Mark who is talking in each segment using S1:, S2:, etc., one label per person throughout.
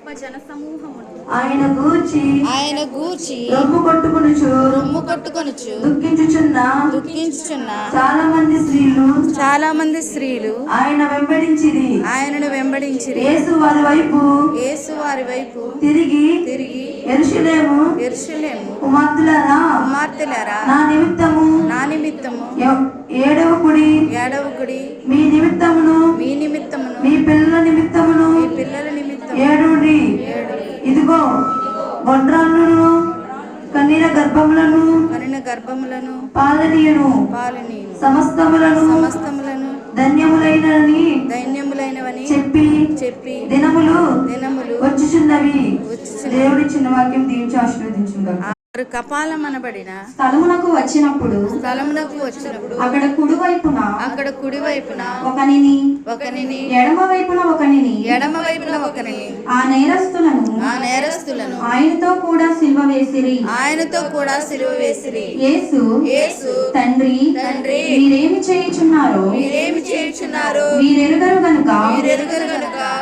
S1: గొప్ప జన సమూహమును
S2: ఆయన గూర్చి
S3: రొమ్ము
S2: కొట్టుకొనుచు
S3: దుఃఖించుచున్న చాలా మంది స్త్రీలు ఆయనను వెంబడించిరి. యేసు వారి వైపు తిరిగి యెరూషలేము కుమార్తెలారా నా నిమిత్తము ఏడవకుడి మీ నిమిత్తమును మీ పిల్లల నిమిత్తమును ఏడుడి. ఇదిగో గొడ్రాళ్ళను కన్నిన గర్భములను పాలనీయును సమస్తములను ధన్యములైనవని చెప్పి దినములు వచ్చుచున్నవి. దేవుడిచ్చిన వాక్యం దీవించి ఆశీర్వదించుగాక.
S2: కపాలం అనబడిన
S3: స్థలమునకు వచ్చినప్పుడు అక్కడ కుడివైపున ఒకనిని ఎడమ వైపున ఒకనిని ఆ నేరస్తులను ఆయనతో కూడా సిలువ వేసిరి. యేసు తండ్రి మీరేమి చేయుచున్నారో వీరెరుగరు గనుక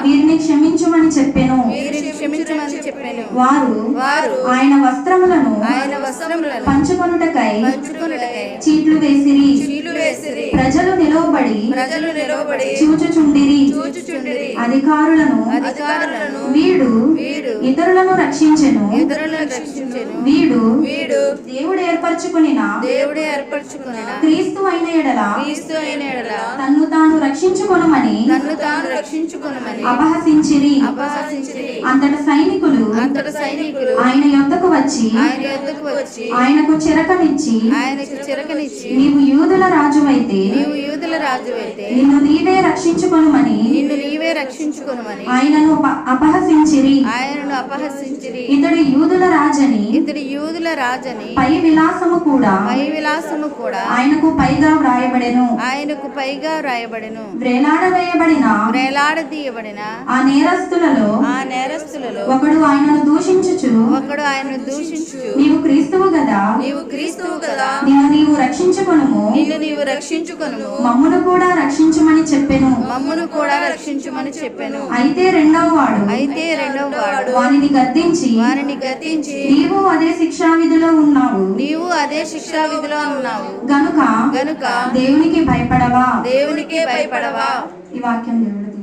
S3: వీరిని క్షమించుమని చెప్పెను. వారు ఆయన వస్త్రములను పంచుకొనుటకై చీట్లు వేసిరి. ప్రజలు నిలవబడి చూచుచుండిరి. అధికారులను వీడు ఇతరులను రక్షించెను. వీడు దేవుడు ఏర్పరచుకొనిన క్రీస్తు అయిన ఎడల తన్ను తాను రక్షించుకొనుమని అపహసించిరి. అంతట సైనికులు ఆయన యొద్దకు వచ్చి ఆయనకు చిరకనిచ్చి నీవు యూదుల రాజువైతే నిన్ను నీవే రక్షించుకొనుమని ఆయనను అపహసించిరి. ఇతడు యూదుల రాజని పై విలాసము కూడా ఆయనకు పైగా వ్రాయబడెను. వేలాడదీయబడిన ఆ నేరస్తులలో ఒకడు ఆయనను దూషించుచు నీవు క్రీస్తువు కదా నీవు రక్షించుకొనుము మమ్మును కూడా రక్షించుమని చెప్పెను. అయితే రెండవ వాడు వానిని గద్దించి నీవు అదే శిక్షా విధిలో ఉన్నావు గనుక దేవునికి భయపడవా. ఈ వాక్యం దేవుడు